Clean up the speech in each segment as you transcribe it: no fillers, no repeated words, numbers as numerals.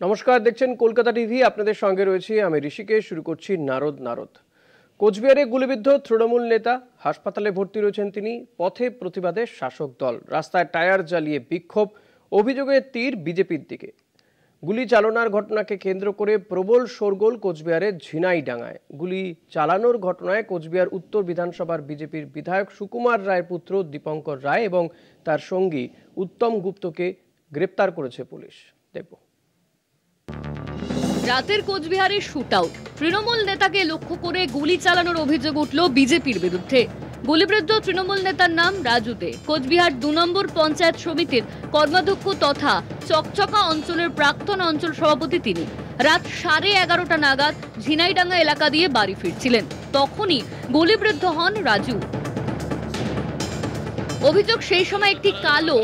নমস্কার, দেখছেন কলকাতা টিভি। আপনাদের সঙ্গে রয়েছি আমি ঋষিকেশ। শুরু করছি নারদ। কোচবিহারে গুলিবিদ্ধ তৃণমূল নেতা, হাসপাতালে ভর্তি রয়েছেন তিনি। পথে প্রতিবাদে শাসক দল, রাস্তায় টায়ার জ্বালিয়ে বিক্ষোভ। অভিযোগের তীর বিজেপির দিকে। গুলি চালনার ঘটনাকে কেন্দ্র করে প্রবল শোরগোল কোচবিহারের ঝিনাইডাঙ্গায়। গুলি চালানোর ঘটনায় কোচবিহার উত্তর বিধানসভার বিজেপির বিধায়ক সুকুমার রায়ের পুত্র দীপঙ্কর রায় এবং তার সঙ্গী উত্তম গুপ্তকে গ্রেপ্তার করেছে পুলিশ। দেখব। রাতের কোচবিহারের শুট আউট। তৃণমূল নেতাকে লক্ষ্য করে গুলি চালানোর অভিযোগ উঠল বিজেপির বিরুদ্ধে। গুলিবিদ্ধ তৃণমূল নেতার নাম রাজু দে। কোচবিহার ২ নম্বর পঞ্চায়েত সমিতির কর্মাধ্যক্ষ তথা চকচকা অঞ্চলের প্রাক্তন অঞ্চল সভাপতি তিনি। রাত 11:30 নাগাদ ঝিনাইডাঙ্গা এলাকা দিয়ে বাড়ি ফিরছিলেন, তখনই গুলিবিদ্ধ হন রাজু। অভিযোগ, সেই সময় একটি কালো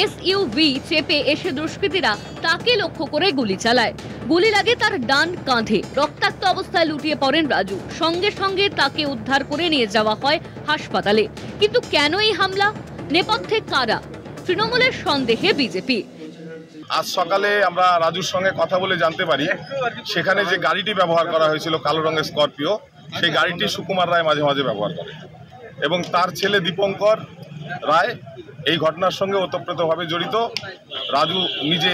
এসইউভি চেপে এসে দুষ্কৃতীরা তাকে লক্ষ্য করে গুলি চালায়। গুলি লাগে তার ডান কাঁধে। রক্তাক্ত অবস্থায় লুটিয়ে পড়েন রাজু। সঙ্গে সঙ্গে তাকে উদ্ধার করে নিয়ে যাওয়া হয় হাসপাতালে। কিন্তু কেন এই হামলা? নেপথ্যে কারা? তৃণমূলের সন্দেহে বিজেপি। আজ সকালে আমরা রাজুর সঙ্গে কথা বলে জানতে পারি, সেখানে যে গাড়িটি ব্যবহার করা হয়েছিল কালো রঙের স্করপিও, সেই গাড়িটি সুকুমার রায় মাঝে মাঝে ব্যবহার করে এবং তার ছেলে দীপঙ্কর রায় এই ঘটনার সঙ্গে ওতপ্রোতভাবে জড়িত। রাজু নিজে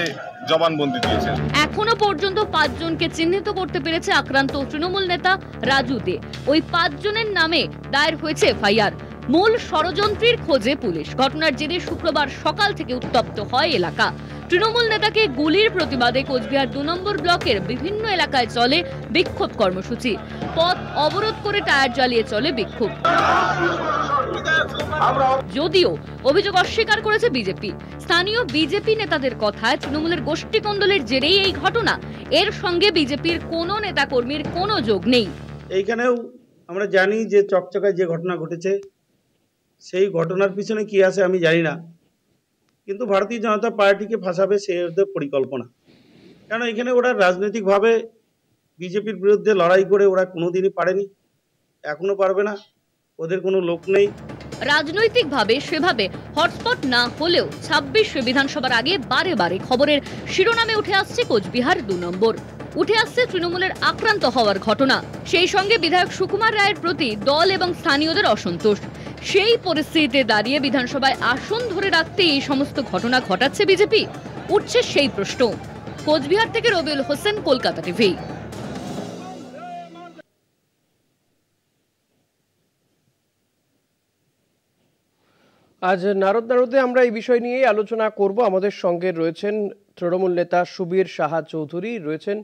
জবানবন্দি দিয়েছেন। এখনো পর্যন্ত 5 জনকে চিহ্নিত করতে পেরেছে আক্রান্ত তৃণমূল নেতা রাজু দে। ওই 5 জনের নামে দায়ের হয়েছে এফআইআর। মূল ষড়যন্ত্রীর খোঁজে পুলিশ। ঘটনার জেরে শুক্রবার সকাল থেকে উত্তপ্ত হয় এলাকা। তৃণমূল নেতাকে গুলির প্রতিবাদে কোচবিহার 2 নম্বর ব্লকের বিভিন্ন এলাকায় চলে বিক্ষোভ কর্মসূচি। পথ অবরোধ করে টায়ার জ্বালিয়ে চলে বিক্ষোভ। যদিও অভিযোগ অস্বীকার করেছে বিজেপি। স্থানীয় বিজেপি নেতাদের কথায় তৃণমূলের গোষ্ঠীকন্দলের জেরেই এই ঘটনা। এর সঙ্গে বিজেপির কোনো নেতাকর্মীর কোনো যোগ নেই। এইখানেও আমরা জানি যে চকচকায় যে ঘটনা ঘটেছে, সেই ঘটনার পিছনে কি আছে আমি জানি না, কিন্তু ভারতীয় জনতা পার্টিকে ফাঁসাবে সে ওদের পরিকল্পনা। কারণ এখানে ওরা রাজনৈতিকভাবে বিজেপির বিরুদ্ধে লড়াই করে ওরা কোনোদিনই পারেনি, এখনো পারবে না। ওদের কোনো লোক নেই। রাজনৈতিকভাবে সেভাবে হটস্পট না হলেও 26 বিধানসভার আগে বারে বারে খবরের শিরোনামে উঠে আসছে কোচবিহার 2 নম্বর। উঠে আসছে তৃণমূলের আক্রান্ত হওয়ার ঘটনা। সেই সঙ্গে বিধায়ক সুকুমার রায়ের প্রতি দল এবং স্থানীয়দের অসন্তোষ। সেই পরিস্থিতিতে দাঁড়িয়ে বিধানসভায় আসন ধরে রাখতে এই সমস্ত ঘটনা ঘটাচ্ছে বিজেপি। উঠছে সেই প্রশ্ন। কোচবিহার থেকে রবিউল হোসেন, কলকাতা টিভি। আজ নারদে আমরা এই বিষয় নিয়ে আলোচনা করব। আমাদের সঙ্গে রয়েছেন তৃণমূল নেতা সুবীর সাহা চৌধুরী, রয়েছেন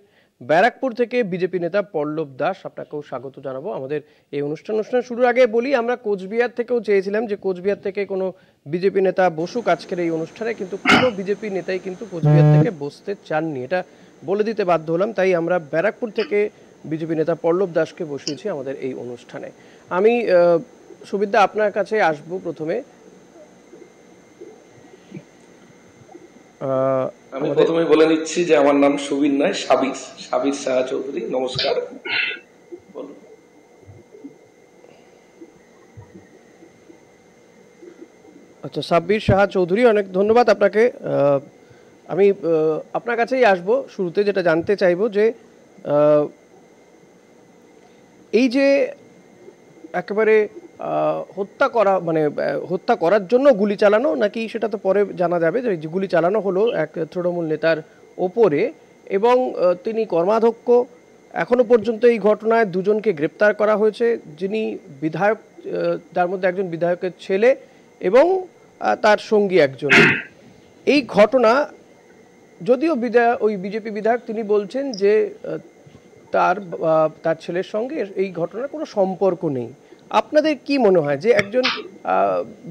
ব্যারাকপুর থেকে বিজেপি নেতা পল্লব দাস। আপনাকেও স্বাগত জানাবো আমাদের এই অনুষ্ঠান শুরুর আগে বলি, আমরা কোচবিহার থেকেও চেয়েছিলাম যে কোচবিহার থেকে কোনো বিজেপি নেতা বসুক আজকের এই অনুষ্ঠানে, কিন্তু কোনো বিজেপি নেতাই কিন্তু কোচবিহার থেকে বসতে চাননি, এটা বলে দিতে বাধ্য হলাম। তাই আমরা ব্যারাকপুর থেকে বিজেপি নেতা পল্লব দাসকে বসিয়েছি আমাদের এই অনুষ্ঠানে। আমি সুবিধা আপনার কাছে আসবো প্রথমে। আমি প্রথমে বলে নিচ্ছি যে আমার নাম সুবীর নয়, সাবির সাহা চৌধুরী। নমস্কার। আচ্ছা, সাব্বির সাহা চৌধুরী, অনেক ধন্যবাদ আপনাকে। আমি আপনার কাছেই আসবো শুরুতে, যেটা জানতে চাইবো যে এই যে একেবারে হত্যা করা, মানে হত্যা করার জন্য গুলি চালানো নাকি সেটা তো পরে জানা যাবে। যে গুলি চালানো হলো এক তৃণমূল নেতার ওপরে এবং তিনি কর্মাধ্যক্ষ। এখনো পর্যন্ত এই ঘটনায় 2 জনকে গ্রেপ্তার করা হয়েছে, যিনি বিধায়ক, তার মধ্যে একজন বিধায়কের ছেলে এবং তার সঙ্গী একজন। এই ঘটনা, যদিও ওই বিজেপি বিধায়ক তিনি বলছেন যে তার ছেলের সঙ্গে এই ঘটনার কোনো সম্পর্ক নেই। আপনাদের কি মনে হয় যে একজন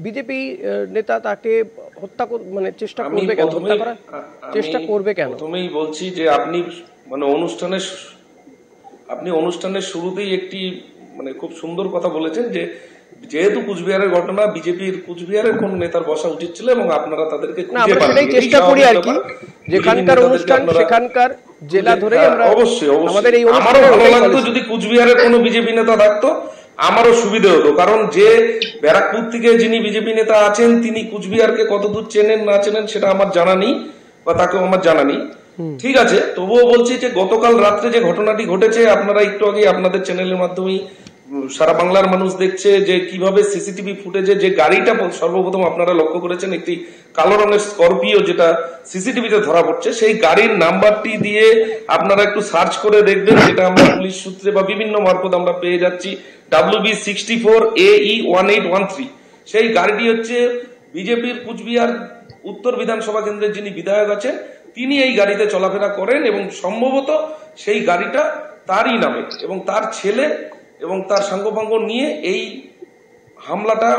বিজেপি নেতা তাকে হত্যা মানে চেষ্টা করবে কেন? হত্যা করার চেষ্টা করবে কেন? প্রথমেই বলছি যে আপনি অনুষ্ঠানের শুরুতেই একটি খুব সুন্দর কথা বলেছেন যে যেহেতু কুচবিহারের ঘটনা, বিজেপির কুচবিহারের কোন নেতার বসা উচিত ছিল এবং আপনারা তাদেরকে খুঁজে পান। সেটাই চেষ্টা করি আর কি, যেখানকার অনুষ্ঠান সেখানকার জেলা ধরে আমরা অবশ্যই আমাদের এই আমারও ভালো লাগতো যদি কুচবিহারের কোনো বিজেপি নেতা থাকতো, আমারও সুবিধা হতো। কারণ যে ব্যারাকপুর থেকে যিনি বিজেপি নেতা আছেন তিনি কুচবিহারকে কতদূর চেনেন না চেনেন সেটা আমার জানা নেই, বা তাকেও আমার জানা নেই। ঠিক আছে, তবুও বলছি যে গতকাল রাত্রে যে ঘটনাটি ঘটেছে, আপনারা একটু আগে আপনাদের চ্যানেলের মাধ্যমেই সারা বাংলার মানুষ দেখছে যে কিভাবে সিসিটিভি ফুটেজে যে গাড়িটা সর্বপ্রথম আপনারা লক্ষ্য করেছেন, একটি কালো রঙের স্করপিও যেটা সিসিটিভিতে ধরা পড়ছে, সেই গাড়ির নাম্বারটি দিয়ে আপনারা একটু সার্চ করে দেখবেন, যেটা আমরা পুলিশ সূত্রে বা বিভিন্ন মারফত আমরা পেয়ে যাচ্ছি, WB64AE1813। সেই গাড়িটি হচ্ছে বিজেপির কুচবিহার উত্তর বিধানসভা কেন্দ্রের যিনি বিধায়ক আছেন তিনি এই গাড়িতে চলাফেরা করেন এবং সম্ভবত সেই গাড়িটা তারই নামে এবং তার ছেলে এবং তার সাঙ্গপাঙ্গ নিয়ে এই হামলাটা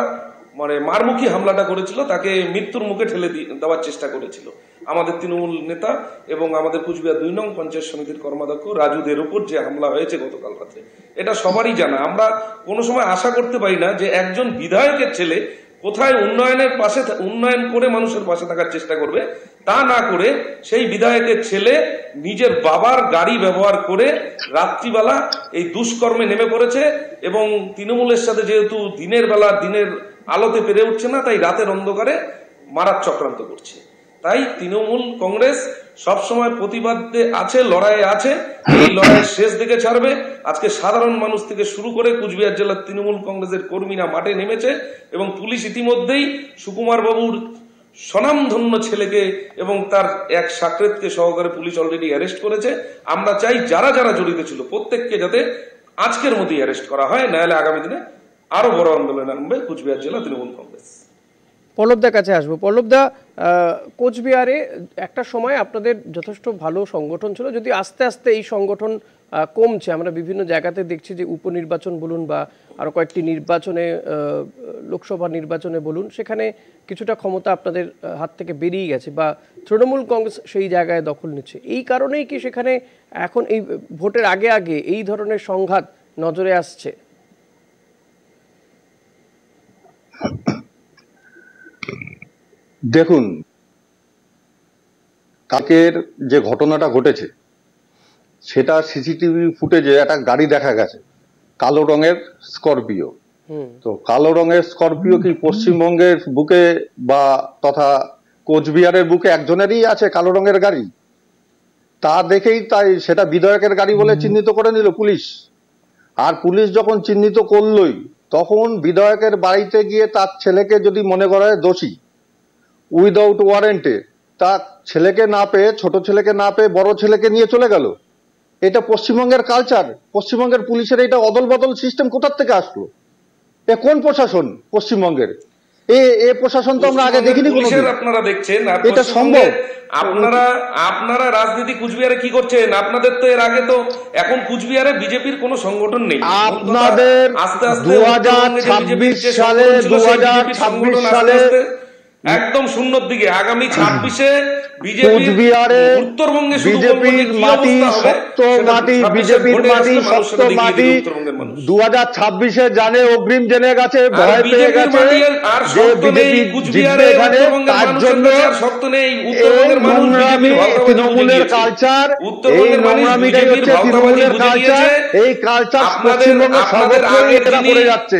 মানে মারমুখী হামলাটা করেছিল, তাকে মৃত্যুর মুখে ঠেলে দেওয়ার চেষ্টা করেছিল আমাদের তৃণমূল নেতা এবং আমাদের কুচবিহার 2 নং পঞ্চায়েত সমিতির কর্মাধ্যক্ষ রাজুদের উপর যে হামলা হয়েছে গতকাল রাতে। এটা সবারই জানা। আমরা কোনো সময় আশা করতে পারি না যে একজন বিধায়কের ছেলে কোথায় উন্নয়ন করে মানুষের পাশে থাকার চেষ্টা করবে, তা না করে সেই বিধায়কের ছেলে নিজের বাবার গাড়ি ব্যবহার করে রাত্রিবেলা এই দুষ্কর্মে নেমে পড়েছে এবং তৃণমূলের সাথে যেহেতু দিনের বেলা দিনের আলোতে পেরে উঠছে না, তাই রাতের অন্ধকারে মারার চক্রান্ত করছে। তাই তৃণমূল কংগ্রেস সবসময় প্রতিবাদে আছে, লড়াইয়ে আছে, এই লড়াইয়ের শেষ দিকে ছাড়বে। আজকে সাধারণ মানুষ থেকে শুরু করে কুচবিহার জেলার তৃণমূল কংগ্রেসের কর্মীরা মাঠে নেমেছে এবং পুলিশ ইতিমধ্যেই সুকুমার বাবুর স্বনামধন্য ছেলেকে এবং তার এক সাকরেতকে সহকারে পুলিশ অলরেডি অ্যারেস্ট করেছে। আমরা চাই যারা যারা জড়িত ছিল প্রত্যেককে যাতে আজকের মধ্যেই অ্যারেস্ট করা হয়, নাহলে আগামী দিনে আরো বড় আন্দোলন আনবে কুচবিহার জেলা তৃণমূল কংগ্রেস। পল্লবদার কাছে আসবো। পল্লবদা, কোচবিহারে একটা সময় আপনাদের যথেষ্ট ভালো সংগঠন ছিল, যদি আস্তে আস্তে এই সংগঠন কমছে। আমরা বিভিন্ন জায়গাতে দেখছি যে উপনির্বাচন বলুন বা আরও কয়েকটি নির্বাচনে, লোকসভা নির্বাচনে বলুন, সেখানে কিছুটা ক্ষমতা আপনাদের হাত থেকে বেরিয়ে গেছে বা তৃণমূল কংগ্রেস সেই জায়গায় দখল নিচ্ছে। এই কারণেই কি সেখানে এখন এই ভোটের আগে আগে এই ধরনের সংঘাত নজরে আসছে? দেখুন, কালকের যে ঘটনাটা ঘটেছে সেটা সিসিটিভি ফুটেজে একটা গাড়ি দেখা গেছে, কালো রঙের স্করপিও। তো কালো রঙের স্করপিও কি পশ্চিমবঙ্গের বুকে বা তথা কোচবিহারের বুকে একজনেরই আছে কালো রঙের গাড়ি? তা দেখেই তাই সেটা বিধায়কের গাড়ি বলে চিহ্নিত করে নিল পুলিশ। আর পুলিশ যখন চিহ্নিত করলই, তখন বিধায়কের বাড়িতে গিয়ে তার ছেলেকে যদি মনে করা হয় দোষী উইদাউট ওয়ারেন্টে, তার ছেলেকে না পেয়ে, ছোট ছেলেকে না পেয়ে বড় ছেলেকে নিয়ে চলে গেল। এটা পশ্চিমবঙ্গের কালচার। পশ্চিমবঙ্গের পুলিশের এটা অদল বদল সিস্টেম কোথার থেকে আসলো? এ কোন প্রশাসন পশ্চিমবঙ্গের? এ প্রশাসন তো আমরা আগে দেখিনি কোনোদিন। আপনারা দেখছেন এটা সম্ভব? আপনারা রাজনীতি কুচবিহারে কি করছেন? আপনাদের তো এর আগে তো, এখন কুচবিহারে বিজেপির কোনো সংগঠন নেই। আপনাদের 2026 সালে একদম শূন্যর দিকে, আগামী 26-এ কুচবিহারে বিজেপির মাটি, শক্ত মাটি, বিজেপির মাটি, শক্ত মাটি 2026-এ জানে, অগ্রিম জেনে গেছে, ভয় পেয়ে গেছে যে বিজেপি জিতবে এখানে। তার জন্য তৃণমূলের কালচার, এই নোংরামিটাই হচ্ছে তৃণমূলের কালচার। এই কালচার পশ্চিমবঙ্গে সর্বত্র এরা করে যাচ্ছে।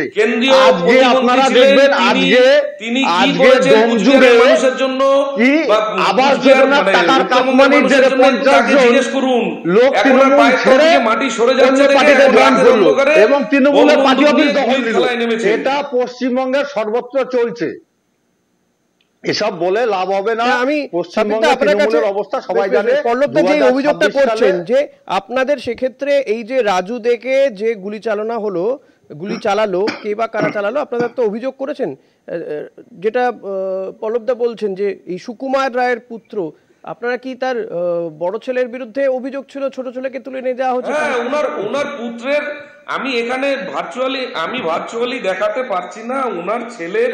আজকে আপনারা দেখবেন, আজকে জমজুড়ে কি আবার টাকার কাকমানির যে 50 জন লোক তৃণমূল ছেড়ে অন্য পার্টিতে জয়েন করলো এবং তৃণমূলের পার্টি অফিস দখল দিল। এটা পশ্চিমবঙ্গের সর্বত্র চলছে। এসব বলে লাভ হবে না। আমি পশ্চিমবঙ্গের তৃণমূলের অবস্থা সবাই জানে। পল্লবদা যে অভিযোগটা করছেন যে আপনাদের সেক্ষেত্রে এই যে রাজু দেকে যে গুলি চালালো, কে বা কারা চালালো, আপনারা তো অভিযোগ করেছেন, যেটা পল্লবদা বলছেন যে এই সুকুমার রায়ের পুত্র, আপনারা কি তার বড় ছেলের বিরুদ্ধে অভিযোগ ছিল, ছোট ছেলেকে তুলে নিয়ে যাওয়া হচ্ছে? ওনার পুত্রের আমি এখানে ভার্চুয়ালি দেখাতে পারছি না। ওনার ছেলের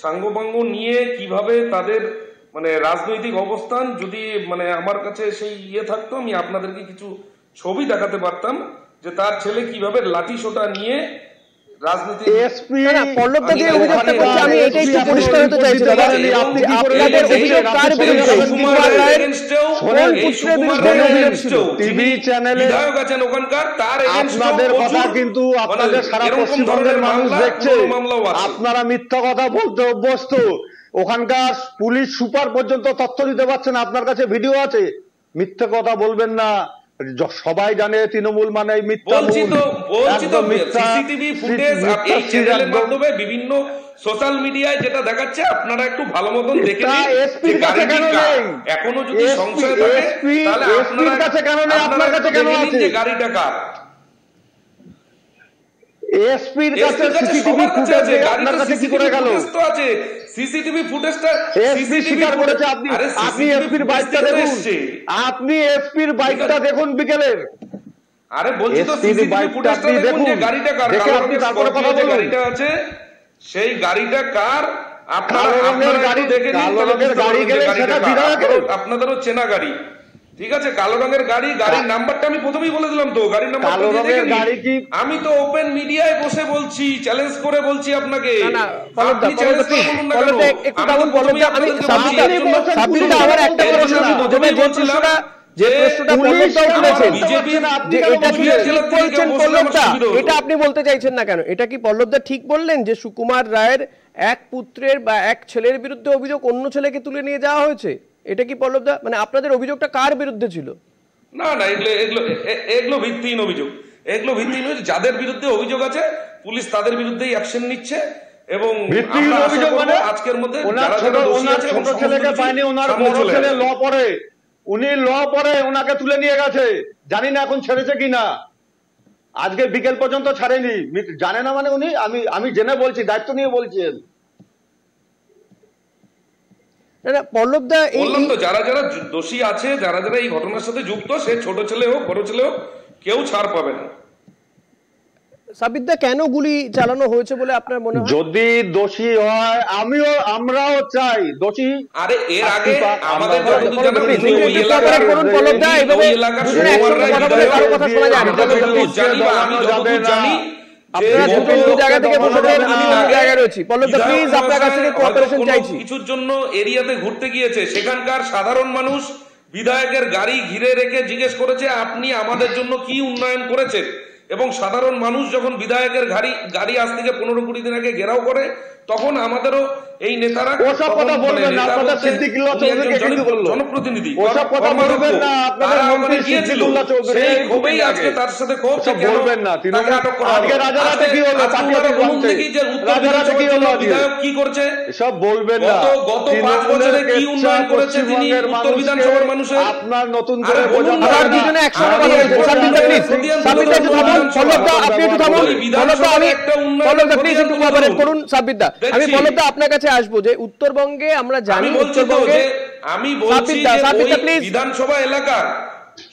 সাঙ্গপাঙ্গ নিয়ে কিভাবে তাদের মানে রাজনৈতিক অবস্থান, যদি মানে আমার কাছে সেই থাকতো, আমি আপনাদেরকে কিছু ছবি দেখাতে পারতাম যে তার ছেলে কিভাবে লাঠি সোটা নিয়ে রাজনীতি। পল্লবদা যে অভিযোগটা করছে, আমি এটাই একটু পরিষ্কার হতে চাইছি দাদা, আপনাদের অভিযোগ কার বিরুদ্ধে? সুকুমার রায়ের পুত্রের বিরুদ্ধে টিভি চ্যানেলে বিধায়ক আছেন ওখানকার, তার আপনাদের কথা কিন্তু আপনাদের সারা পশ্চিমবঙ্গের মানুষ দেখছে। আপনারা মিথ্যা কথা বলতে অভ্যস্ত। ওখানকার পুলিশ সুপার পর্যন্ত তথ্য দিতে পারছেন, আপনার কাছে ভিডিও আছে। মিথ্যে কথা বলবেন না। সবাই জানে তৃণমূল মানে মিথ্যা। বলছি তো সিসিটিভি ফুটেজ এই চ্যানেলের মাধ্যমে বিভিন্ন সোশ্যাল মিডিয়ায় যেটা দেখাচ্ছে, আপনারা একটু ভালো মতন দেখে নিন যে গাড়িটি কার। এখনো যদি সংশয় থাকে তাহলে আপনারা দেখে নিন যে গাড়িটা কার। এসপির কাছে সিসিটিভি ফুটেজ আপনার কাছে কি করে গেল? তো আছে সিসিটিভি ফুটেজটা, এসপি স্বীকার করেছে। আপনি এসপির বাইকটা দেখুন, আপনি এসপির বাইকটা দেখুন বিকেলের। আরে বলছি তো সিসিটিভি ফুটেজটা দেখুন যে গাড়িটা কার, আপনি তারপরে কথা বলুন। গাড়িটা আছে সেই গাড়িটা কার আপনারা দেখে নিন। আপনাদেরও চেনা গাড়ি, ঠিক আছে? কালো রঙের গাড়ি, গাড়ির নাম্বারটা আমি প্রথমেই বলে দিলাম তো, গাড়ির নাম্বারটা দেখে নিন। আমি তো ওপেন মিডিয়ায় বসে বলছি, চ্যালেঞ্জ করে বলছি আপনাকে। আপনি চ্যালেঞ্জ করে বলুন না কেন? এটা আপনি বলতে চাইছেন না কেন? এটা কি পল্লবদা ঠিক বললেন যে সুকুমার রায়ের এক পুত্রের বা এক ছেলের বিরুদ্ধে অভিযোগ অন্য ছেলেকে তুলে নিয়ে যাওয়া হয়েছে? এটা কি পল্লবদা, মানে আপনাদের অভিযোগটা কার বিরুদ্ধে ছিল? না না, এগুলো ভিত্তিহীন অভিযোগ। এগুলো ভিত্তিহীন অভিযোগ। যাদের বিরুদ্ধে অভিযোগ আছে পুলিশ তাদের বিরুদ্ধেই অ্যাকশন নিচ্ছে। এবং আজকের মধ্যে ছোট ছেলেকে পায়নি, ওনার বড় ছেলে ল পড়ে, উনি ল পড়ে ওনাকে তুলে নিয়ে গেছে। জানি না এখন ছেড়েছে কিনা, আজকে বিকেল পর্যন্ত ছাড়েনি। জানে না মানে উনি, আমি জেনে বলছি, দায়িত্ব নিয়ে বলছেন। পল্লবদা বললাম তো, যারা যারা দোষী আছে, যারা যারা এই ঘটনার সাথে যুক্ত, সে ছোট ছেলে হোক বড় ছেলে হোক, কেউ ছাড় পাবে না। সাবিরদা, কেন গুলি চালানো হয়েছে বলে আপনার মনে হয়? যদি দোষী হয় আমরাও চাই দোষী। আরে এর আগে আমাদের জানি কিছুর জন্য এরিয়াতে ঘুরতে গিয়েছে, সেখানকার সাধারণ মানুষ বিধায়কের গাড়ি ঘিরে রেখে জিজ্ঞেস করেছে আপনি আমাদের জন্য কি উন্নয়ন করেছেন। এবং সাধারণ মানুষ যখন বিধায়কের গাড়ি আজ থেকে 15-20 দিন আগে ঘেরাও করে, তখন আমাদেরও এই নেতারা জনপ্রতিনিধি গিয়েছিল, সেই ক্ষোভেই আজকে তার সাথে ক্ষোভ। বিধায়ক কি করছে সব বলবেন না, গত 5 বছরে কি উন্নয়ন করেছে তিনি উত্তর বিধানসভার মানুষের। আপনার নতুন করে আপনার কাছে আসবো যে উত্তরবঙ্গে আমরা জানি, আমি বলছি বিধানসভা এলাকা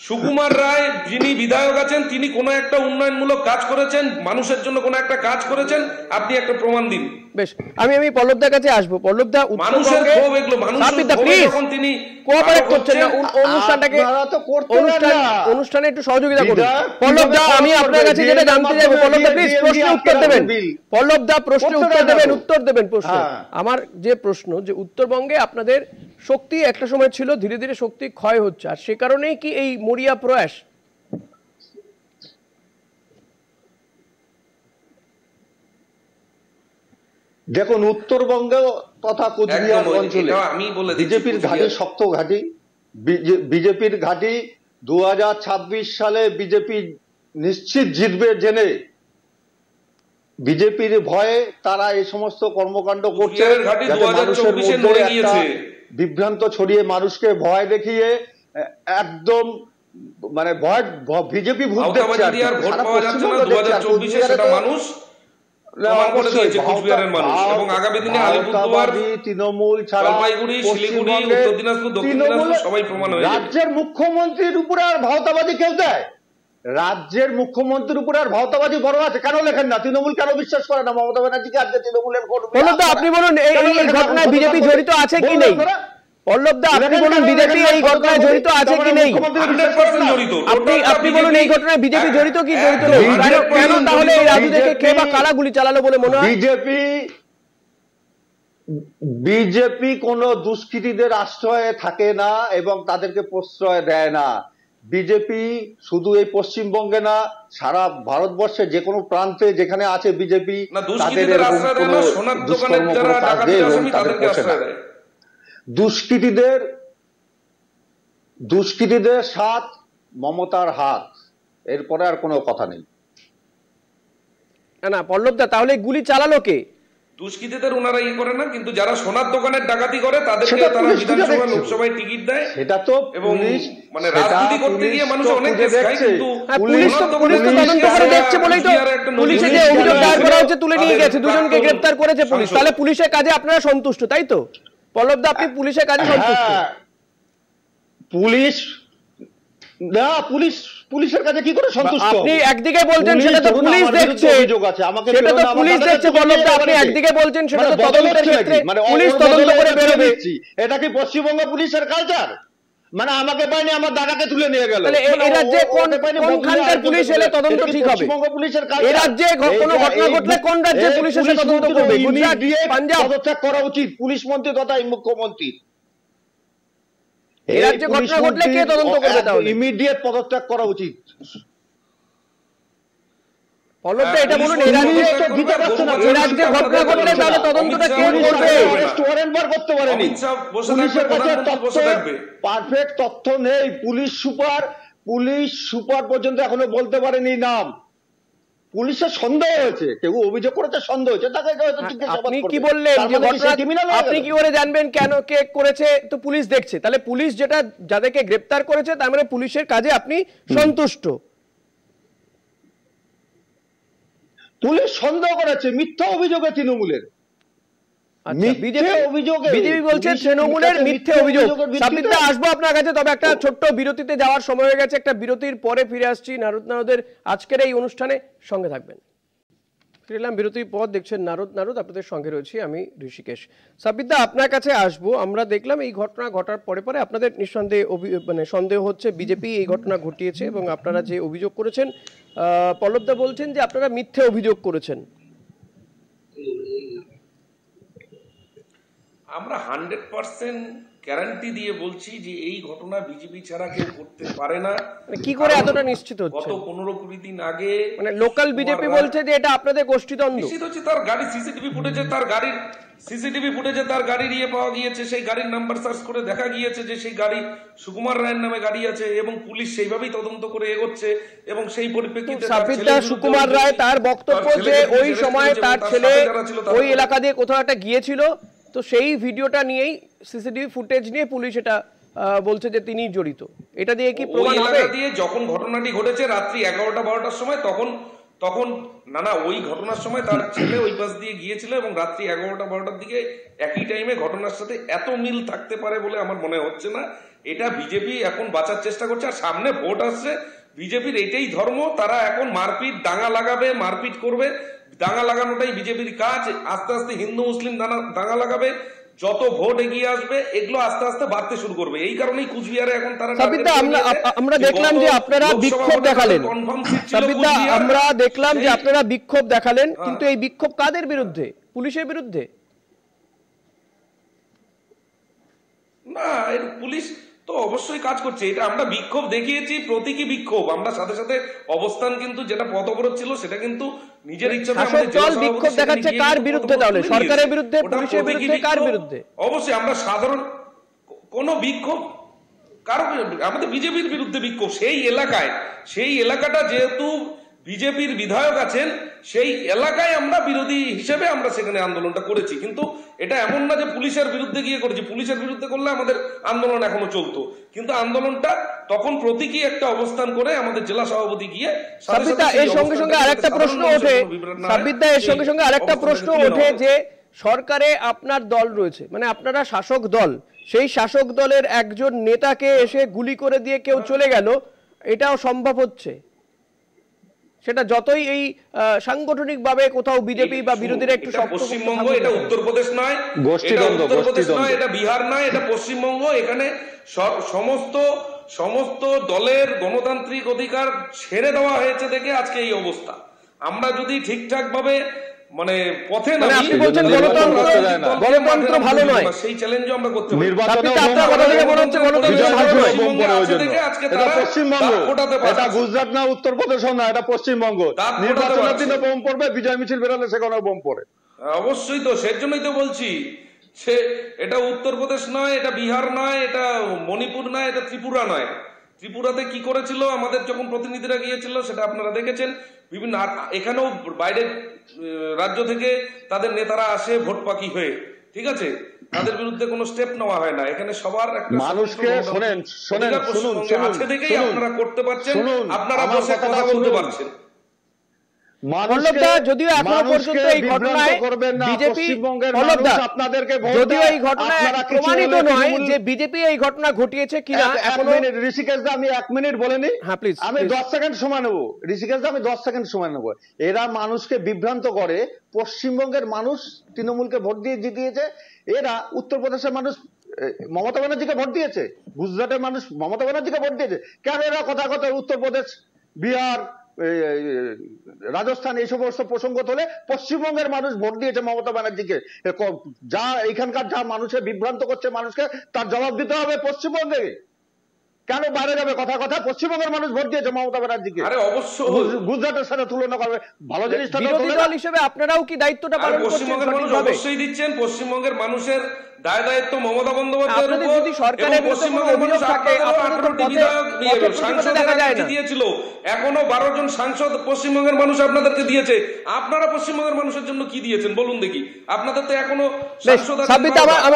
সুকুমার রায় যিনি বিধায়ক আছেন, তিনি কোনো একটা উন্নয়নমূলক কাজ করেছেন, মানুষের জন্য কোনো একটা কাজ করেছেন, আপনি একটা প্রমাণ দিন। বেশ, আমি পল্লবদার কাছে আসবো। পল্লবদা, মানুষের ক্ষোভ এগুলো, মানুষের যখন তিনি কোঅপারেট করছেন না, অনুষ্ঠানটাকে অনুষ্ঠানে একটু সহযোগিতা করুন। পল্লবদা, আমি আপনার কাছে যেটা জানতে চাইবো, পল্লবদা প্লিজ প্রশ্নের উত্তর দেবেন। পল্লবদা প্রশ্নের উত্তর দেবেন। প্রশ্ন আমার যে প্রশ্ন, যে উত্তরবঙ্গে আপনাদের শক্তি একটা সময় ছিল, ধীরে ধীরে শক্তি ক্ষয় হচ্ছে, আর সে কারণেই কি এই মরিয়া প্রয়াস? দেখুন, উত্তরবঙ্গে তথা কোচবিহার অঞ্চলে বিজেপির ঘাঁটি শক্ত ঘাঁটি। বিজেপির ঘাঁটি 2026 সালে বিজেপি নিশ্চিত জিতবে জেনে বিজেপির ভয়ে তারা এই সমস্ত কর্মকাণ্ড করছে, যাতে মানুষের মধ্যে একটা বিভ্রান্ত ছড়িয়ে মানুষকে ভয় দেখিয়ে একদম মানে ভয় বিজেপি ভোট তৃণমূল ছাড়া রাজ্যের মুখ্যমন্ত্রীর উপরে আর ভাওতাবাজি কেউ দেয়? রাজ্যের মুখ্যমন্ত্রীর উপরে আর ভাওতাবাজি বড় আছে? কেন লেখেন না? তৃণমূল কেন বিশ্বাস করে না মমতা ব্যানার্জিকে? আজকে তৃণমূলের আপনি বলুন এই ঘটনায় বিজেপি জড়িত আছে কি নেই? পল্লবদা, আপনি বলুন বিজেপি এই ঘটনায় জড়িত আছে কি নেই? আপনি বলুন এই ঘটনায় বিজেপি জড়িত কি জড়িত নেই? কেন তাহলে এই রাজুদেরকে কে বা কারা গুলি চালালো বলে মনে হয়? বিজেপি কোন দুষ্কৃতীদের আশ্রয়ে থাকে না এবং তাদেরকে প্রশ্রয় দেয় না। বিজেপি শুধু এই পশ্চিমবঙ্গে না, সারা ভারতবর্ষে যে কোনো প্রান্তে যেখানে আছে বিজেপি, তাদের এরকম কোনো দুষ্কর্ম কোনো কাজ নেই এবং তাদের পোষে না। দুষ্কৃতীদের দুষ্কৃতীদের সাথ, মমতার হাত, এরপরে আর কোনো কথা নেই। না পল্লবদা, তাহলে গুলি চালালো কে? দুষ্কৃতীদের ওনারা ইয়ে করে না, কিন্তু যারা সোনার দোকানের ডাকাতি করে তাদেরকে তারা বিধানসভা লোকসভায় টিকিট দেয়। সেটা তো এবং মানে রাজনীতি করতে গিয়ে মানুষ অনেক কেস খায়, কিন্তু পুলিশ তো তদন্ত করে দেখছে বলেই তো পুলিশে যে অভিযোগ দায়ের করা হচ্ছে তুলে নিয়ে গেছে, দুজনকে গ্রেফতার করেছে পুলিশ। তাহলে পুলিশের কাজে আপনারা সন্তুষ্ট, তাই তো পল্লবদা? আপনি পুলিশের কাজে সন্তুষ্ট? পুলিশ না, পুলিশের কাছে কি করে সন্তুষ্ট? আপনি একদিকে বলছেন সেটা তো পুলিশ দেখছে, সেটা তো পুলিশ দেখছে পল্লবদা। আপনি একদিকে বলছেন সেটা তো তদন্তের ক্ষেত্রে পুলিশ তদন্ত করে বেরোবে। এটা কি পশ্চিমবঙ্গ পুলিশের কালচার? মানে আমাকে পাইনি, আমার দাদাকে তুলে নিয়ে গেল। তাহলে এই রাজ্যে কোনখানকার পুলিশ এলে তদন্ত ঠিক হবে? পশ্চিমবঙ্গ পুলিশের কালচার। এই রাজ্যে কোনো ঘটনা ঘটলে কোন রাজ্যের পুলিশ এসে তদন্ত করবে? গুজরাট, পাঞ্জাব? পদত্যাগ করা উচিত পুলিশ মন্ত্রী তথা মুখ্যমন্ত্রী। এই রাজ্যে ঘটনা ঘটলে কে তদন্ত করবে? তাহলে ইমিডিয়েট পদত্যাগ করা উচিত। পল্লবদা এটা বলুন, এই রাজ্যে ঘটনা ঘটলে তাহলে তদন্তটা কে করবে? ওয়ারেন্ট বার করতে পারেনি, পুলিশের কাছে পারফেক্ট তথ্য নেই। পুলিশ সুপার পর্যন্ত এখনো বলতে পারেনি নাম। পুলিশের সন্দেহ হয়েছে, কেউ অভিযোগ করেছে, সন্দেহ হয়েছে, তাকে আপনি কি বললেন যে আপনি কি করে জানবেন কেন কে করেছে? তো পুলিশ দেখছে, তাহলে পুলিশ যেটা যাদেরকে গ্রেফতার করেছে তার মানে পুলিশের কাজে আপনি সন্তুষ্ট? পুলিশ সন্দেহ করেছে মিথ্যা অভিযোগে তৃণমূলের। বিজেপি বলছে তৃণমূলের মিথ্যে অভিযোগ। সাব্বিরদা, আসবো আপনার কাছে, তবে একটা ছোট্ট বিরতিতে যাওয়ার সময় হয়ে গেছে। একটা বিরতির পরে ফিরে আসছি নারদ আজকের এই অনুষ্ঠানে, সঙ্গে থাকবেন। ফিরে এলাম বিরতির পর, দেখছেন নারদ, আপনাদের সঙ্গে রয়েছি আমি ঋষিকেশ। সাব্বিরদা, আপনার কাছে আসবো। আমরা দেখলাম এই ঘটনা ঘটার পরে আপনাদের নিঃসন্দেহে মানে সন্দেহ হচ্ছে বিজেপি এই ঘটনা ঘটিয়েছে, এবং আপনারা যে অভিযোগ করেছেন, পল্লবদা বলছেন যে আপনারা মিথ্যে অভিযোগ করেছেন। আমরা 100% গ্যারান্টি দিয়ে বলছি যে এই ঘটনা বিজেপি ছাড়া কেউ করতে পারে না। কি করে এতটা নিশ্চিত হচ্ছে? গত 15-20 দিন আগে মানে লোকাল বিজেপি বলছে যে এটা আপনাদের গোষ্ঠীদ্বন্দ্ব। নিশ্চিত হচ্ছে, তার গাড়ি সিসিটিভি ফুটেজে তার গাড়ির ইয়ে পাওয়া গিয়েছে, সেই গাড়ির নাম্বার সার্চ করে দেখা গিয়েছে যে সেই গাড়ি সুকুমার রায়ের নামে গাড়ি আছে, এবং পুলিশ সেইভাবেই তদন্ত করে এগোচ্ছে। এবং সেই পরিপ্রেক্ষিতে সুকুমার রায় তার বক্তব্য যে ওই সময় তার ছেলে ওই এলাকা দিয়ে কোথাও একটা গিয়েছিল, তো সেই ভিডিওটা নিয়েই সিসিটিভি ফুটেজ নিয়ে পুলিশ এটা বলছে যে তিনি জড়িত। এটা দিয়ে কি প্রমাণ হবে? দিয়ে যখন ঘটনাটি ঘটেছে রাত্রি 11টা-12টার সময়, তখন না ওই ঘটনার সময় তার ছেলে ওই পাশ দিয়ে গিয়েছিল, এবং রাত্রি 11টা-12টার দিকে একই টাইমে ঘটনার সাথে এত মিল থাকতে পারে বলে আমার মনে হচ্ছে না। এটা বিজেপি এখন বাঁচার চেষ্টা করছে, আর সামনে ভোট আসছে। বিজেপির এটাই ধর্ম, তারা এখন দাঙ্গা লাগাবে, মারপিট করবে। দাঙ্গা লাগানোটাই বিজেপির কাজ। আস্তে আস্তে হিন্দু মুসলিম দাঙ্গা লাগাবে, যত ভোট এগিয়ে আসবে এগুলো আস্তে আস্তে বাড়তে শুরু করবে। এই কারণেই কুচবিহারে এখন তারা আমরা দেখলাম যে আপনারা বিক্ষোভ দেখালেন। আমরা দেখলাম যে আপনারা বিক্ষোভ দেখালেন, কিন্তু এই বিক্ষোভ কাদের বিরুদ্ধে? পুলিশের বিরুদ্ধে না, এর পুলিশ তো অবশ্যই কাজ করছে। এটা আমরা বিক্ষোভ দেখিয়েছি, প্রতীকী বিক্ষোভ। আমরা সাথে সাথে অবস্থান কিন্তু যেটা পথ অবরোধ ছিল সেটা কিন্তু নিজের ইচ্ছাতে বিক্ষোভ দেখাচ্ছে। কার বিরুদ্ধে তাহলে? সরকারের বিরুদ্ধে, পুলিশের বিরুদ্ধে, কার বিরুদ্ধে? অবশ্যই আমরা সাধারণ কোন বিক্ষোভ কারো, আমাদের বিজেপির বিরুদ্ধে বিক্ষোভ। সেই এলাকাটা যেহেতু বিজেপির বিধায়ক আছেন, সেই এলাকায় আমরা বিরোধী হিসেবে আমরা সেখানে আন্দোলনটা করেছি। কিন্তু এটা এমন না যে পুলিশের বিরুদ্ধে গিয়ে করেছি। পুলিশের বিরুদ্ধে করলে আমাদের আন্দোলন এখনো চলতো, কিন্তু আন্দোলনটা তখন প্রতীকী একটা অবস্থান করে আমাদের জেলা সভাপতি গিয়ে। এর সঙ্গে সঙ্গে আরেকটা প্রশ্ন ওঠে যে সরকারে আপনার দল রয়েছে, মানে আপনারা শাসক দল, সেই শাসক দলের একজন নেতাকে এসে গুলি করে দিয়ে কেউ চলে গেল, এটাও সম্ভব হচ্ছে? সেটা যতই এই সাংগঠনিক ভাবে কোথাও বিজেপি বা বিরোধীরা একটু পশ্চিমবঙ্গ, এটা উত্তরপ্রদেশ নয়, এটা বিহার নয়, এটা পশ্চিমবঙ্গ। এখানে সমস্ত দলের গণতান্ত্রিক অধিকার ছেড়ে দেওয়া হয়েছে দেখে আজকে এই অবস্থা। আমরা যদি ঠিকঠাক ভাবে মানে পথে না, আপনি বলছেন গণতন্ত্র ভালো নয়, সেই চ্যালেঞ্জ আমরা করতে পারি। এটা গুজরাট না, উত্তরপ্রদেশ না, এটা পশ্চিমবঙ্গ। নির্বাচনের দিনে বোম পড়বে, বিজয় মিছিল বেরোলে সেখানে বোম পড়ে। অবশ্যই তো, সেই জন্যই তো বলছি এটা উত্তরপ্রদেশ নয়, এটা বিহার নয়, এটা মণিপুর নয়, এটা ত্রিপুরা নয়। ত্রিপুরাতে কি করেছিল আমাদের যখন প্রতিনিধিরা গিয়েছিল সেটা আপনারা দেখেছেন। বিভিন্ন এখানেও বাইরের রাজ্য থেকে তাদের নেতারা আসে ভোট পাকি হয়ে, ঠিক আছে, তাদের বিরুদ্ধে কোনো স্টেপ নেওয়া হয় না। এখানে সবার একটা মানুষকে শুনুন আছে দেখেই আপনারা করতে পারছেন, আপনারা বসে কথা বলতে পারছেন। যদিও এখনো পর্যন্ত এই ঘটনায় বিজেপি যদিও এই ঘটনায় প্রমাণিত নয় যে বিজেপি এই ঘটনা ঘটিয়েছে কিনা এখনো। ঋষিকেশ দা আমি 1 মিনিট বলে নি, হ্যাঁ প্লিজ, আমি 10 সেকেন্ড সময় নেবো। ঋষিকেশ দা আমি 10 সেকেন্ড সময় নেবো। এরা মানুষকে বিভ্রান্ত করে। পশ্চিমবঙ্গের মানুষ তৃণমূলকে ভোট দিয়ে জিতিয়েছে, এরা উত্তরপ্রদেশের মানুষ মমতা ব্যানার্জিকে ভোট দিয়েছে, গুজরাটের মানুষ মমতা ব্যানার্জিকে ভোট দিয়েছে। কেন এরা কথা কথা উত্তরপ্রদেশ, বিহার, রাজস্থান এই সমস্ত প্রসঙ্গ তোলে? পশ্চিমবঙ্গের মানুষ ভোট দিয়েছে মমতা ব্যানার্জিকে। যা এখানকার যা মানুষের বিভ্রান্ত করছে মানুষকে, তার জবাব দিতে হবে পশ্চিমবঙ্গে। কেন বাইরে যাবে কথা কথা? পশ্চিমবঙ্গের মানুষ ভোট দিয়েছে মমতা ব্যানার্জিকে। আরে অবশ্যই গুজরাটের সাথে তুলনা করবে, ভালো জিনিসটা বিরোধী দল হিসেবে আপনারাও কি দায়িত্বটা পালন করছেন? পশ্চিমবঙ্গের মানুষ অবশ্যই দিচ্ছেন। পশ্চিমবঙ্গের মানুষের দায় দায়িত্ব মমতা বন্দ্যোপাধ্যায়ের উপর। যদি সরকারের পশ্চিমবঙ্গের মানুষ আপনাদেরও 18টি বিধায়ক সাংসদ দিয়েছিল, এখনো 12 জন সাংসদ পশ্চিমবঙ্গের মানুষ আপনাদেরকে দিয়েছে। আপনারা পশ্চিমবঙ্গের মানুষের জন্য কি দিয়েছেন বলুন দেখি? আপনাদের তো এখনো সাংসদ আছে।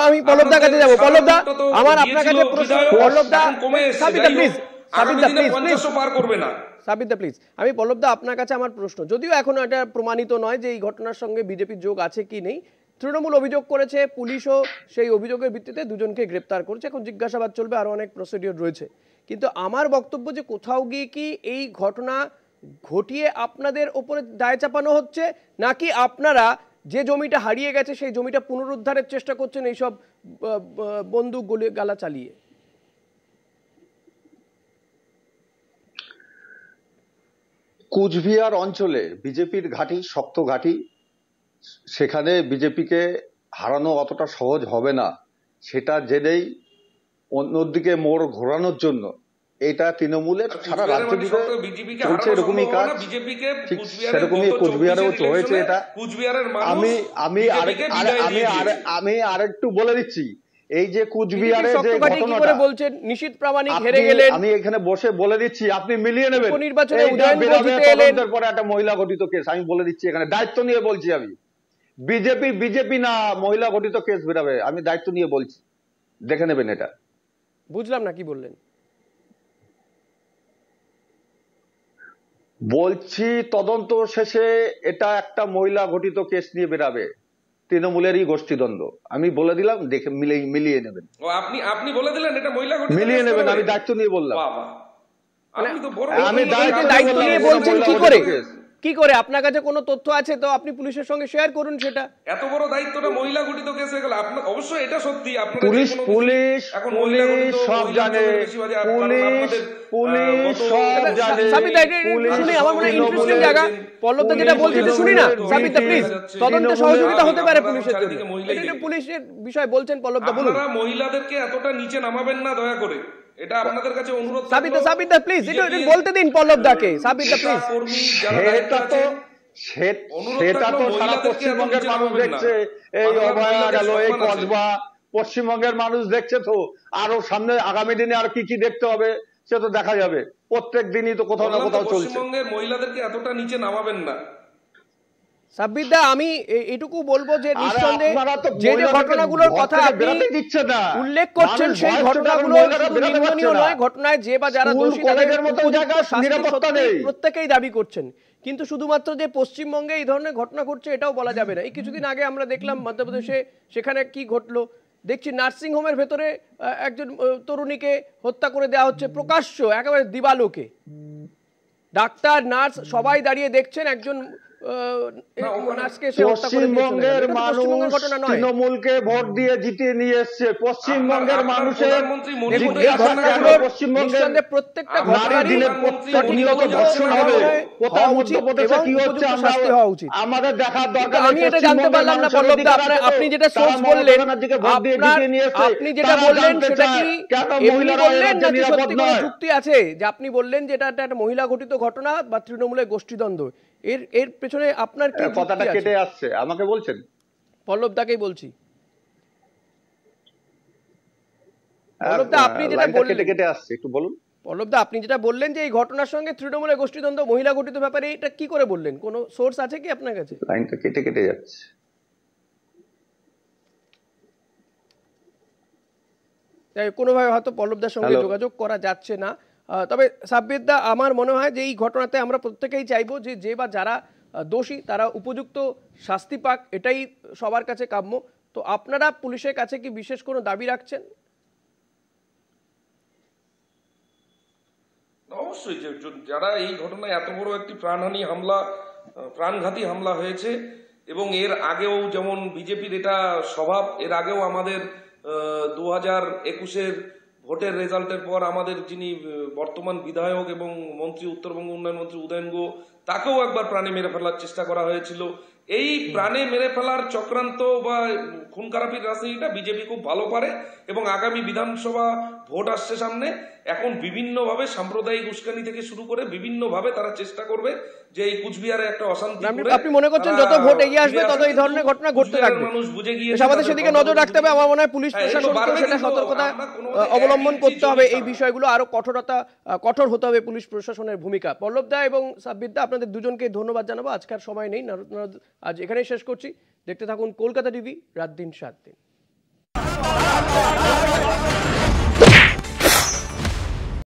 আমি পল্লবদার কাছে যাব। পল্লবদা, আমার আপনার কাছে প্রশ্ন। পল্লবদা কমে এসেছে, সাবিতা প্লিজ, সাবিতা প্লিজ, 50 পার করবে না। সাবিতা প্লিজ, আমি পল্লবদা আপনার কাছে আমার প্রশ্ন, যদিও এখনো এটা প্রমাণিত নয় যে এই ঘটনার সঙ্গে বিজেপির যোগ আছে কি নেই। তৃণমূল অভিযোগ করেছে, পুলিশও সেই অভিযোগের ভিত্তিতে দুজনকে গ্রেপ্তার করেছে, এখন জিজ্ঞাসাবাদ চলবে, আরো অনেক প্রসিডিওর রয়েছে। কিন্তু আমার বক্তব্য যে কোথাও গিয়ে কি এই ঘটনা ঘটিয়ে আপনাদের ওপরে দায় চাপানো হচ্ছে, নাকি আপনারা যে জমিটা হারিয়ে গেছে সেই জমিটা পুনরুদ্ধারের চেষ্টা করছেন এইসব বন্দুক গুলি গালা চালিয়ে? কুচবিহার অঞ্চলে বিজেপির ঘাঁটি, শক্ত ঘাঁটি, সেখানে বিজেপিকে হারানো অতটা সহজ হবে না, সেটা জেনেই অন্যদিকে মোড় ঘোরানোর জন্য এটা তৃণমূলের সারা রাজ্য জুড়ে চলছে এরকমই কাজ। ঠিক সেরকমই কুচবিহারেও হয়েছে এটা। আমি আরেকটু বলে দিচ্ছি, এই যে কুচবিহারে যে ঘটনাটা বলছেন নিশীথ প্রামাণিক হেরে গেলেন, আমি এখানে বসে বলে দিচ্ছি, আপনি মিলিয়ে নেবেন। নির্বাচনে তদন্তের পরে একটা মহিলা গঠিত কেস, আমি বলে দিচ্ছি, এখানে দায়িত্ব নিয়ে বলছি, আমি বিজেপি না মহিলা গঠিত কেস বেরাবে, আমি দায়িত্ব নিয়ে বলছি, দেখে নেবেন এটা। বুঝলাম না কি বললেন। বলছি তদন্ত শেষে এটা একটা মহিলা গঠিত কেস নিয়ে বেরাবে, তৃণমূলেরই গোষ্ঠীদ্বন্দ্ব। আমি বলে দিলাম, দেখে মিলিয়ে নেবেন। আপনি বলে দিলেন এটা মহিলা গঠিত, মিলিয়ে নেবেন, আমি দায়িত্ব নিয়ে বললাম। আমি দায়িত্ব নিয়ে বলছেন কি করে? আপনার কাছে কোনো তথ্য আছে তো আপনি পুলিশের সঙ্গে শেয়ার করুন সেটা। এত বড় দায়িত্বটা মহিলা গঠিত কেস হয়ে গেল। আপনার অবশ্যই এটা সত্যি, আপনারা পুলিশ এখন মহিলা গঠিত সব জানে, পুলিশ সব জানে। সাবিতা, শুনি, আমার মনে হয় ইন্টারেস্টিং জায়গা। পল্লবদা যেটা বলছে শুনি না। সাবিতা প্লিজ, তদন্তে সহযোগিতা হতে পারে পুলিশের জন্য, এটা পুলিশের বিষয় বলছেন। পল্লবদা বলুন। আপনারা মহিলাদেরকে এতটা নিচে নামাবেন না দয়া করে, এটা আপনাদের কাছে অনুরোধ। সাবিতা প্লিজ, এটা বলতে দিন পল্লবদাকে। সাবিতা প্লিজ। সেটা তো সারা পশ্চিমবঙ্গের মানুষ দেখছে, এই অভয়া গেল, এই কসবা, পশ্চিমবঙ্গের মানুষ দেখছে তো। আরো সামনে আগামী দিনে আর কি কি দেখতে হবে সে তো দেখা যাবে, প্রত্যেক দিনই তো কোথাও না কোথাও চলছে। পশ্চিমবঙ্গের মহিলাদেরকে এতটা নিচে নামাবেন না। সাব্বিরদা, আমি এটুকু বলবো যে নিঃসন্দেহে যে ঘটনাগুলোর কথা আপনি উল্লেখ করছেন সেই ঘটনাগুলো নিন্দনীয় নয়। ঘটনায় যে বা যারা দোষী তাদের প্রত্যেকেই দাবি করছেন, কিন্তু শুধুমাত্র যে পশ্চিমবঙ্গে এই ধরনের ঘটনা ঘটছে এটাও বলা যাবে না। এই কিছুদিন আগে আমরা দেখলাম মধ্যপ্রদেশে, সেখানে কি ঘটলো দেখছি, নার্সিং হোমের ভেতরে একজন তরুণীকে হত্যা করে দেওয়া হচ্ছে প্রকাশ্য, একেবারে দিবালোকে। ডাক্তার, নার্স সবাই দাঁড়িয়ে দেখছেন, একজন পশ্চিমবঙ্গের মানুষ তৃণমূলকে ভোট দিয়ে জিতিয়ে নিয়ে এসছে। পশ্চিমবঙ্গের মানুষের প্রত্যেকটা আমাদের দেখার দরকার। আমি এটা জানতে পারলাম না পল্লবদা, আপনি যেটা সোর্স বললেন, আপনি যেটা বললেন সেটা কি এমনি বললেন নাকি সত্যি কোনো যুক্তি আছে যে আপনি বললেন যে এটা একটা মহিলা ঘটিত ঘটনা বা তৃণমূলের গোষ্ঠীদ্বন্দ্ব? এর পেছনে আপনার কি কথাটা কেটে আসছে, আমাকে বলছেন? পল্লবদাকেই বলছি। পল্লবদা, আপনি যেটা লাইনটা বললেন, কেটে কেটে আসছে, একটু বলুন। পল্লবদা, আপনি যেটা বললেন যে এই ঘটনার সঙ্গে তৃণমূলের গোষ্ঠীদ্বন্দ্ব, মহিলা গঠিত ব্যাপারে, এটা কি করে বললেন? কোনো সোর্স আছে কি আপনার কাছে? লাইনটা কেটে কেটে যাচ্ছে। তাই কোনোভাবে হয়তো পল্লবদার সঙ্গে হ্যালো। যোগাযোগ করা যাচ্ছে না। তবে সাব্বির দা, আমার মনে হয় যে এই ঘটনাতে আমরা প্রত্যেকেই চাইবো যে বা যারা দোষী তারা উপযুক্ত শাস্তি পাক, এটাই সবার কাছে কাম্য। তো আপনারা পুলিশের কাছে কি বিশেষ কোনো দাবি রাখছেন? অবশ্যই, যে যারা এই ঘটনায় এত বড় একটি প্রাণহানি হামলা, প্রাণঘাতী হামলা হয়েছে, এবং এর আগেও যেমন বিজেপির এটা স্বভাব, এর আগেও আমাদের 2021-এর ভোটের রেজাল্টের পর আমাদের যিনি বর্তমান বিধায়ক এবং মন্ত্রী, উত্তরবঙ্গ উন্নয়ন মন্ত্রী উদয়ন গুহ, তাকেও একবার প্রাণে মেরে ফেলার চেষ্টা করা হয়েছিল। এই প্রাণে মেরে ফেলার চক্রান্ত বা খুন খারাপির রাজনীতিটা বিজেপি খুব ভালো পারে, এবং আগামী বিধানসভা ভোট আসছে সামনে। এখন বিভিন্নভাবে সাম্প্রদায়িক উস্কানি থেকে শুরু করে বিভিন্নভাবে তারা চেষ্টা করবে যে এই কুচবিহারে একটা অশান্তি করে। আপনি মনে করছেন যত ভোট এগিয়ে আসবে তত এই ধরনের ঘটনা ঘটতে থাকবে? মানুষ বুঝে গিয়েছে, আমাদের সেদিকে নজর রাখতে হবে। আমার মনে হয় পুলিশ প্রশাসনকেও সেটা সতর্কতা অবলম্বন করতে হবে। এই বিষয়গুলো আরো কঠোর হতে হবে পুলিশ প্রশাসনের ভূমিকা। পল্লবদা এবং সাব্বির দা, আপনাদের দুজনকে ধন্যবাদ জানাবো। আজকের সময় নেই, আজ এখানেই শেষ করছি। দেখতে থাকুন কলকাতা টিভি, রাত দিন 7 দিন।